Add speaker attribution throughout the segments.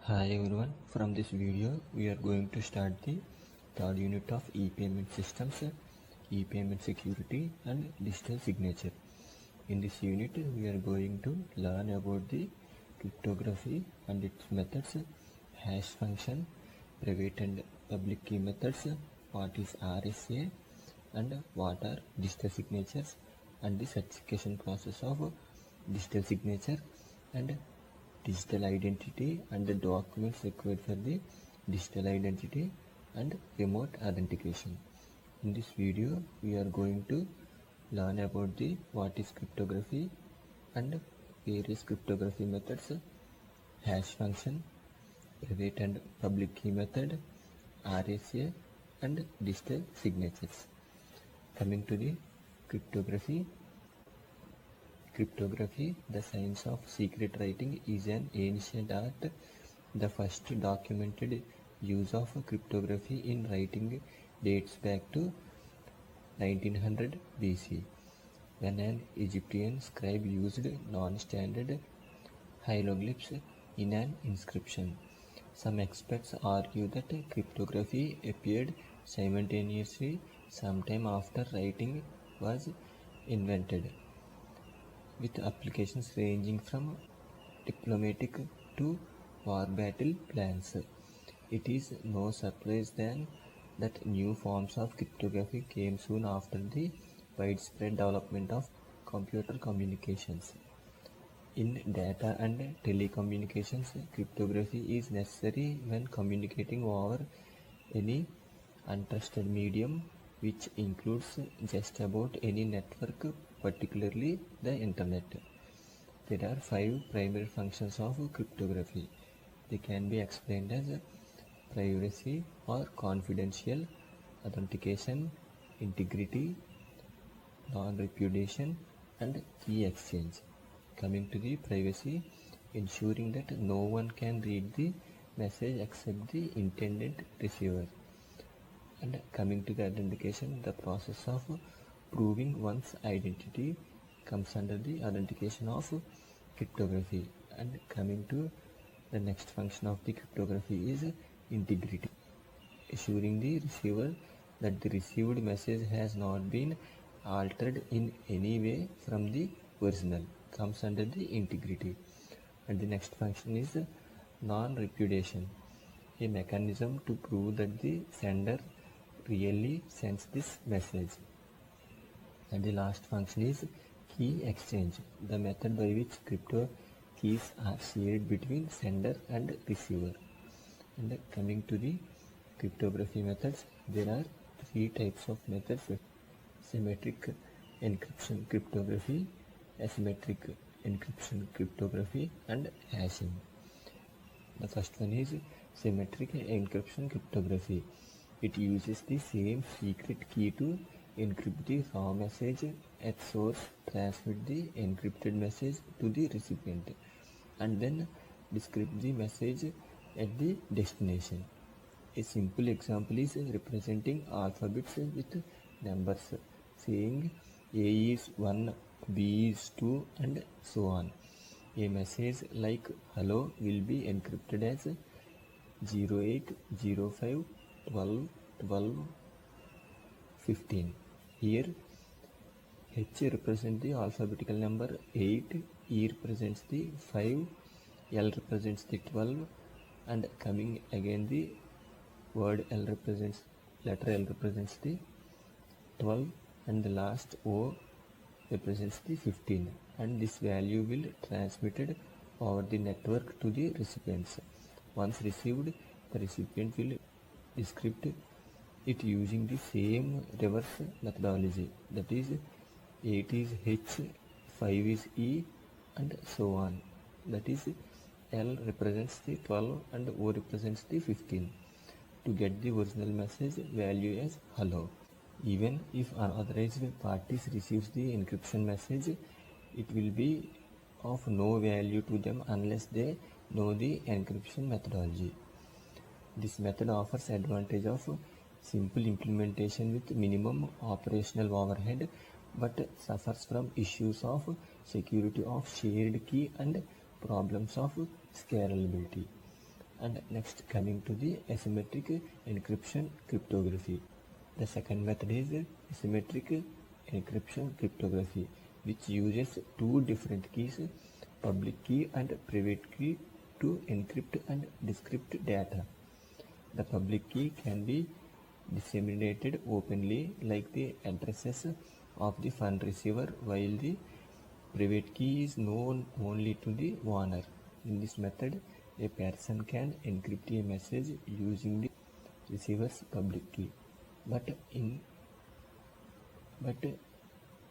Speaker 1: Hi everyone, from this video we are going to start the third unit of ePayment systems, ePayment security and digital signature. In this unit we are going to learn about the cryptography and its methods, hash function, private and public key methods, what is RSA and what are digital signatures and the certification process of digital signature and digital identity and the documents required for the digital identity and remote authentication. In this video we are going to learn about the what is cryptography and various cryptography methods, hash function, private and public key method, RSA and digital signatures. Coming to the cryptography. Cryptography, the science of secret writing, is an ancient art. The first documented use of cryptography in writing dates back to 1900 BC, when an Egyptian scribe used non-standard hieroglyphs in an inscription. Some experts argue that cryptography appeared simultaneously sometime after writing was invented, with applications ranging from diplomatic to war battle plans. It is no surprise then that new forms of cryptography came soon after the widespread development of computer communications. In data and telecommunications, cryptography is necessary when communicating over any untrusted medium, which includes just about any network, particularly the internet. There are 5 primary functions of cryptography. They can be explained as privacy or confidential, authentication, integrity, non-repudiation, and key exchange. Coming to the privacy, ensuring that no one can read the message except the intended receiver. And coming to the authentication, the process of proving one's identity comes under the authentication of cryptography. And coming to the next function of the cryptography is integrity, assuring the receiver that the received message has not been altered in any way from the original, comes under the integrity. And the next function is non-repudiation, a mechanism to prove that the sender really sends this message. And the last function is key exchange, the method by which crypto keys are shared between sender and receiver. And coming to the cryptography methods, there are 3 types of methods: symmetric encryption cryptography, asymmetric encryption cryptography, and hashing. The first one is symmetric encryption cryptography. It uses the same secret key to encrypt the raw message at source, transmit the encrypted message to the recipient, and then decrypt the message at the destination. A simple example is representing alphabets with numbers, saying A is 1, B is 2, and so on. A message like hello will be encrypted as 0805 12 12 15. Here H represents the alphabetical number 8, E represents the 5, L represents the 12, and coming again the word L represents, letter L represents the 12, and the last O represents the 15, and this value will transmitted over the network to the recipients. Once received, the recipient will decrypt it using the same reverse methodology, that is 8 is H, 5 is E, and so on. That is L represents the 12 and O represents the 15 to get the original message value as hello. Even if unauthorized parties receives the encryption message, it will be of no value to them unless they know the encryption methodology. This method offers advantage of simple implementation with minimum operational overhead, but suffers from issues of security of shared key and problems of scalability. And next, coming to the asymmetric encryption cryptography. The second method is asymmetric encryption cryptography, which uses two different keys, public key and private key, to encrypt and decrypt data. The public key can be disseminated openly, like the addresses of the fund receiver, while the private key is known only to the owner. In this method, a person can encrypt a message using the receiver's public key, but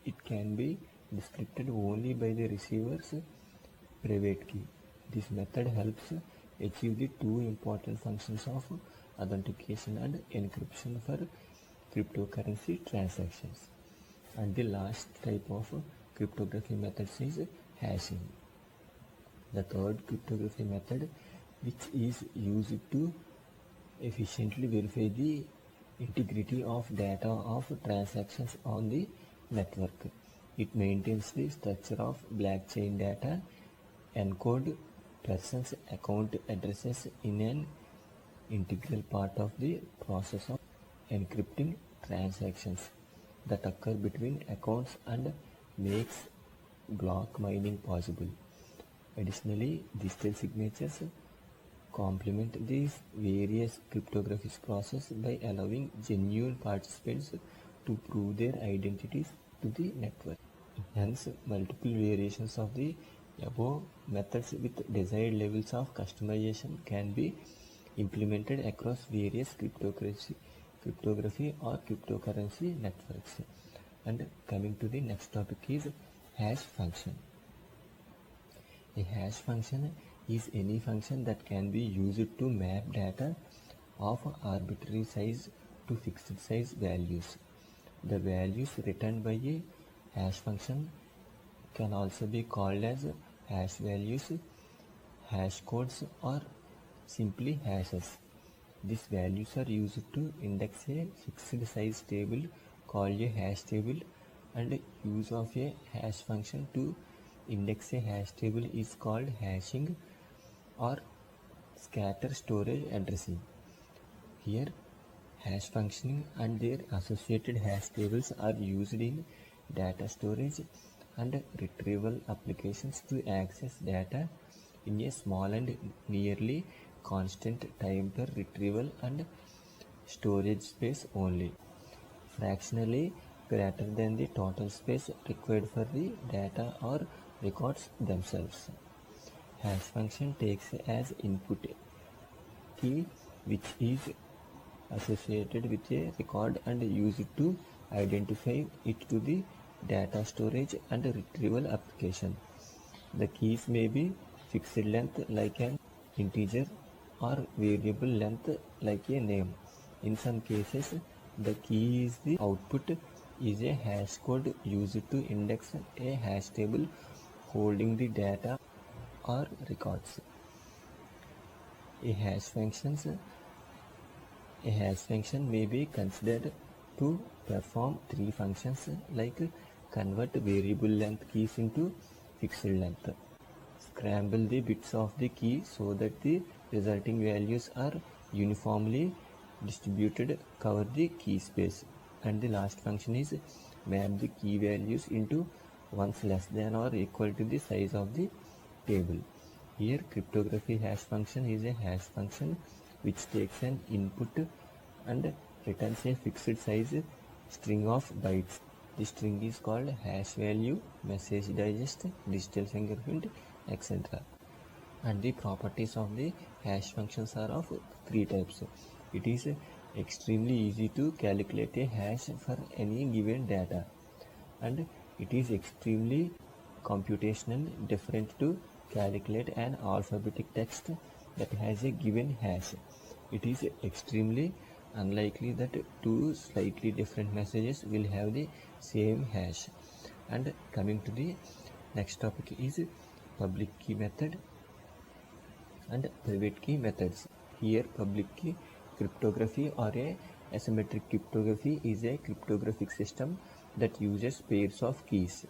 Speaker 1: it can be decrypted only by the receiver's private key. This method helps achieve the two important functions of authentication and encryption for cryptocurrency transactions. And the last type of cryptography methods is hashing. The third cryptography method, which is used to efficiently verify the integrity of data of transactions on the network. It maintains the structure of blockchain data, encode persons' account addresses in an integral part of the process of encrypting transactions that occur between accounts and makes block mining possible. Additionally, digital signatures complement these various cryptographic processes by allowing genuine participants to prove their identities to the network. Hence, multiple variations of the above methods with desired levels of customization can be implemented across various cryptography or cryptocurrency networks. And coming to the next topic is hash function. A hash function is any function that can be used to map data of arbitrary size to fixed size values. The values returned by a hash function can also be called as hash values, hash codes, or simply hashes. These values are used to index a fixed size table called a hash table, and use of a hash function to index a hash table is called hashing or scatter storage addressing. Here, hash functioning and their associated hash tables are used in data storage and retrieval applications to access data in a small and nearly constant time per retrieval and storage space only, fractionally greater than the total space required for the data or records themselves. Hash function takes as input key which is associated with a record and used to identify it to the data storage and retrieval application. The keys may be fixed length like an integer or variable length like a name. In some cases, the key is the output is a hash code used to index a hash table holding the data or records. A hash function may be considered to perform three functions like convert variable length keys into fixed length, scramble the bits of the key so that the resulting values are uniformly distributed, cover the key space, and the last function is map the key values into ones less than or equal to the size of the table. Here, cryptography hash function is a hash function which takes an input and returns a fixed size string of bytes. The string is called hash value, message digest, digital fingerprint, etc. And the properties of the hash functions are of three types. It is extremely easy to calculate a hash for any given data, and it is extremely computational different to calculate an alphabetic text that has a given hash. It is extremely unlikely that two slightly different messages will have the same hash. And coming to the next topic is public key method and private key methods. Here, public key cryptography or a asymmetric cryptography is a cryptographic system that uses pairs of keys,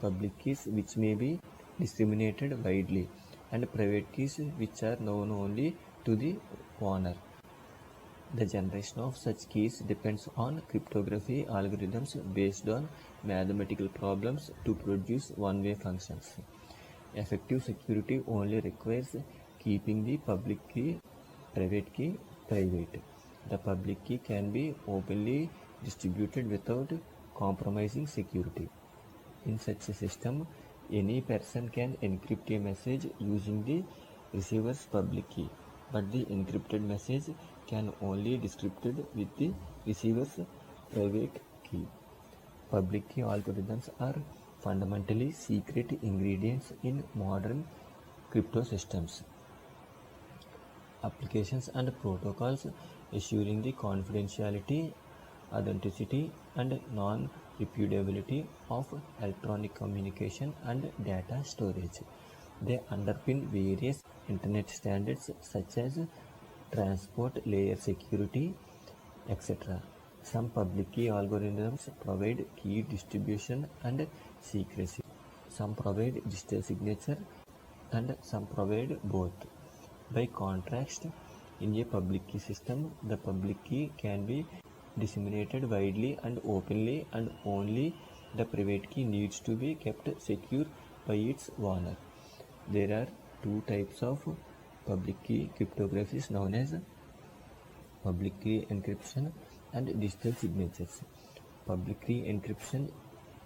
Speaker 1: public keys which may be disseminated widely, and private keys which are known only to the owner. The generation of such keys depends on cryptography algorithms based on mathematical problems to produce one-way functions. Effective security only requires keeping the public key, private key private. The public key can be openly distributed without compromising security. In such a system, any person can encrypt a message using the receiver's public key, but the encrypted message can only be decrypted with the receiver's private key. Public key algorithms are fundamentally secret ingredients in modern crypto systems. Applications and protocols assuring the confidentiality, authenticity, and non-repudiability of electronic communication and data storage. They underpin various internet standards such as transport layer security, etc. Some public key algorithms provide key distribution and secrecy. Some provide digital signature and some provide both. By contrast, in a public key system, the public key can be disseminated widely and openly, and only the private key needs to be kept secure by its owner. There are two types of public key cryptographies known as public key encryption and digital signatures. Public key encryption,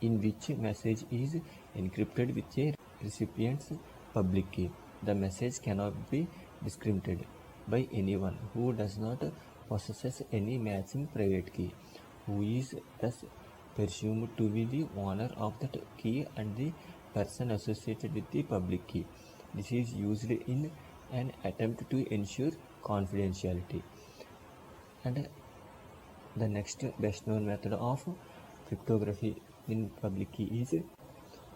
Speaker 1: in which message is encrypted with a recipient's public key. The message cannot be decrypted by anyone who does not possess any matching private key, who is thus presumed to be the owner of that key and the person associated with the public key. This is used in an attempt to ensure confidentiality. And the next best known method of cryptography in public key is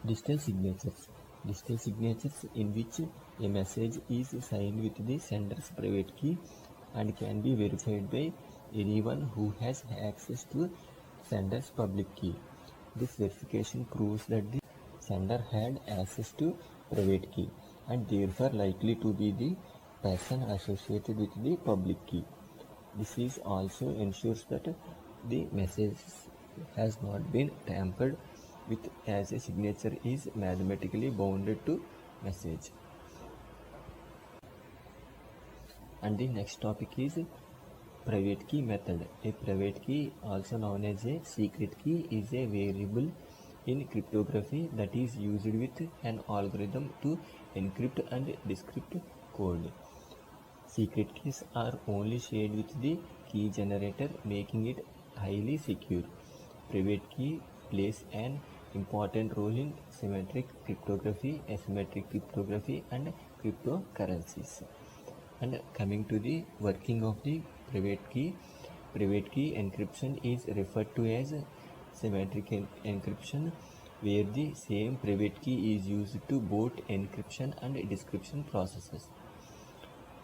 Speaker 1: digital signatures. Digital signatures, in which a message is signed with the sender's private key and can be verified by anyone who has access to sender's public key. This verification proves that the sender had access to private key and therefore likely to be the person associated with the public key. This is also ensures that the message has not been tampered with, as a signature is mathematically bounded to message. And the next topic is private key method. A private key, also known as a secret key, is a variable in cryptography that is used with an algorithm to encrypt and decrypt code. Secret keys are only shared with the key generator, making it highly secure. Private key plays an important role in symmetric cryptography, asymmetric cryptography, and cryptocurrencies. And coming to the working of the private key encryption is referred to as symmetric encryption, where the same private key is used to both encryption and decryption processes.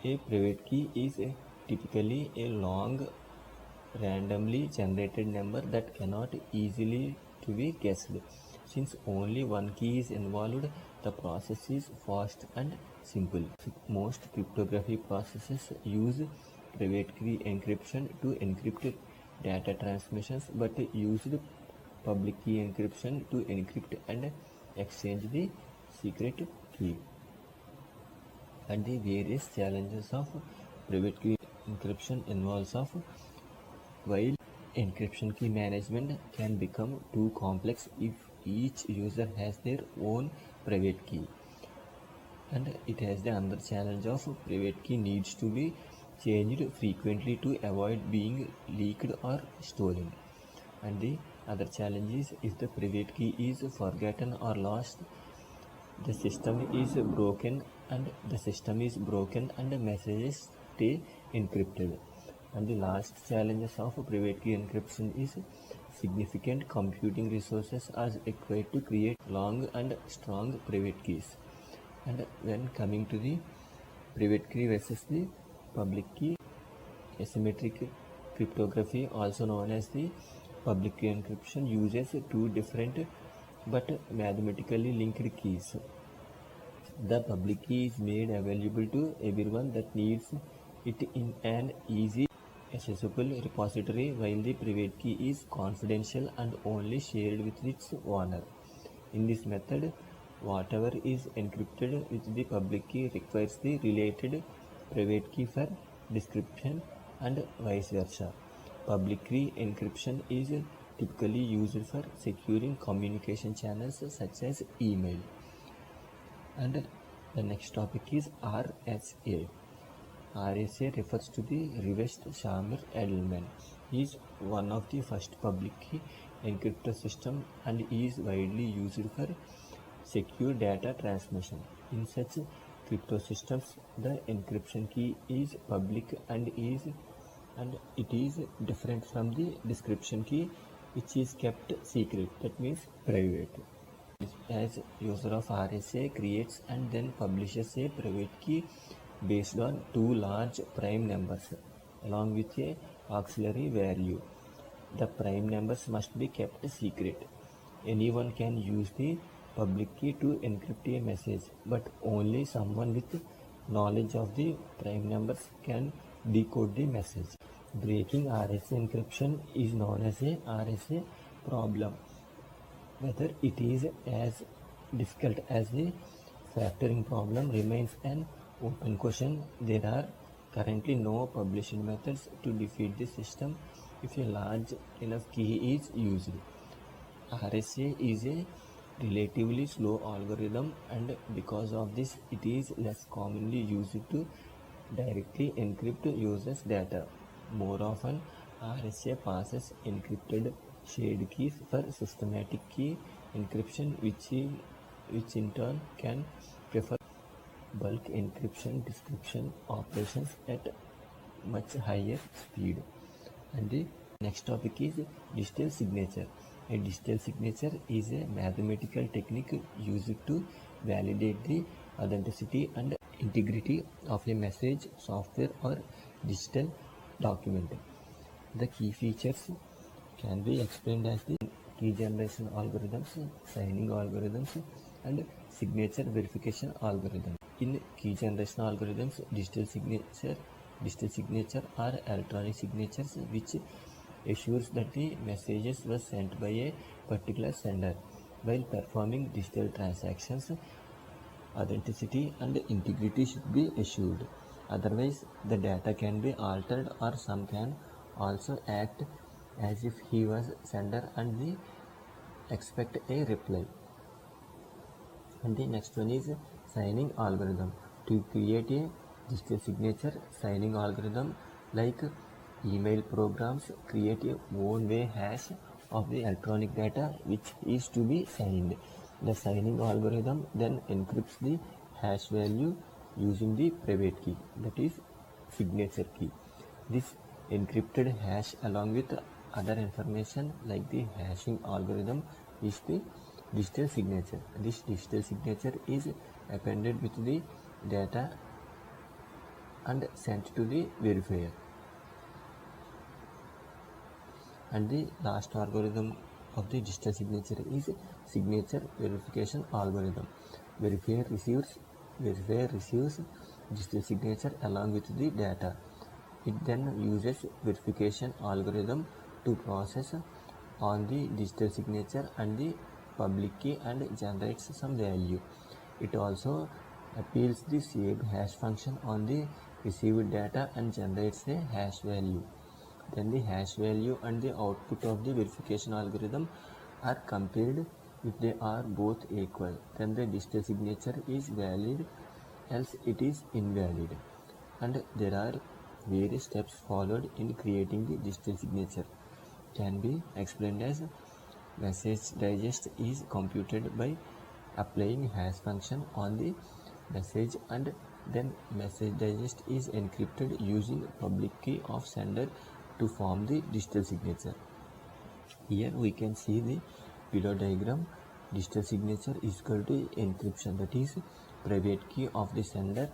Speaker 1: A private key is typically a long, randomly generated number that cannot easily to be guessed. Since only one key is involved, the process is fast and simple. Most cryptography processes use private key encryption to encrypt data transmissions, but use public key encryption to encrypt and exchange the secret key. And the various challenges of private key encryption involves of while encryption key management can become too complex if each user has their own private key, and it has the another challenge of private key needs to be changed frequently to avoid being leaked or stolen. And the other challenge is if the private key is forgotten or lost, the system is broken and messages stay encrypted. And the last challenges of private key encryption is significant computing resources are required to create long and strong private keys. And when coming to the private key versus the public key, asymmetric cryptography, also known as the public key encryption, uses two different but mathematically linked keys. The public key is made available to everyone that needs it in an easy, accessible repository, while the private key is confidential and only shared with its owner. In this method, whatever is encrypted with the public key requires the related private key for decryption and vice versa. Public key encryption is typically used for securing communication channels such as email. And the next topic is RSA. RSA refers to the reversed Shamir element. It is one of the first public key encryptor system and is widely used for secure data transmission. In such crypto systems, the encryption key is public and it is different from the description key, which is kept secret, that means private. As user of RSA creates and then publishes a private key based on two large prime numbers along with a auxiliary value. The prime numbers must be kept secret. Anyone can use the public key to encrypt a message, but only someone with knowledge of the prime numbers can decode the message. Breaking RSA encryption is known as a RSA problem. Whether it is as difficult as the factoring problem remains an open question. There are currently no published methods to defeat the system if a large enough key is used. RSA is a relatively slow algorithm, and because of this it is less commonly used to directly encrypt users' data. More often, RSA passes encrypted shared keys for systematic key encryption, which in turn can prefer bulk encryption description operations at much higher speed. And the next topic is digital signature. A digital signature is a mathematical technique used to validate the authenticity and integrity of a message, software, or digital document. The key features can be explained as the key generation algorithms, signing algorithms, and signature verification algorithms. In key generation algorithms, digital signature are electronic signatures which assures that the messages were sent by a particular sender. While performing digital transactions, authenticity and integrity should be assured. Otherwise, the data can be altered, or some can also act as if he was sender and we expect a reply. And the next one is signing algorithm. To create a digital signature, signing algorithm like email programs create a one-way hash of the electronic data which is to be signed. The signing algorithm then encrypts the hash value using the private key, that is signature key. This encrypted hash along with other information like the hashing algorithm is the digital signature. This digital signature is appended with the data and sent to the verifier. And the last algorithm of the digital signature is signature verification algorithm. Verifier receives digital signature along with the data. It then uses verification algorithm to process on the digital signature and the public key and generates some value. It also appeals the saved hash function on the received data and generates a hash value. Then the hash value and the output of the verification algorithm are compared. If they are both equal, then the digital signature is valid, else it is invalid. And there are various steps followed in creating the digital signature. Can be explained as message digest is computed by applying hash function on the message, and then message digest is encrypted using public key of sender to form the digital signature. Here we can see the below diagram. Digital signature is equal to encryption, that is private key of the sender,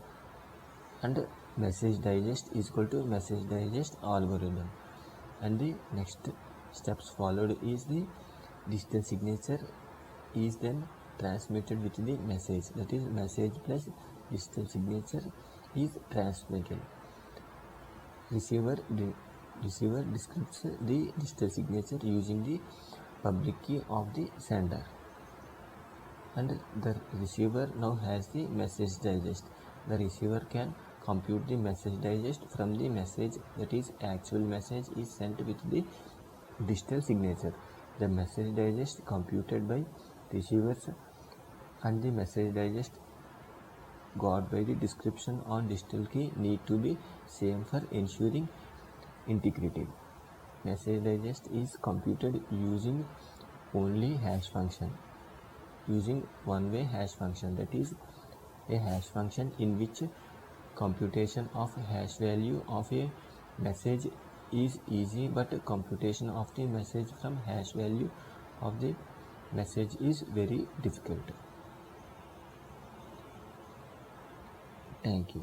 Speaker 1: and message digest is equal to message digest algorithm. And the next steps followed is the digital signature is then transmitted with the message, that is message plus digital signature is transmitted. Receiver decrypts the digital signature using the public key of the sender, and the receiver now has the message digest. The receiver can compute the message digest from the message, that is actual message is sent with the digital signature. The message digest computed by receivers and the message digest got by the description on digital key need to be same for ensuring integrity. Message digest is computed using only hash function, using one-way hash function, that is a hash function in which computation of hash value of a message is easy, but computation of the message from hash value of the message is very difficult. Thank you.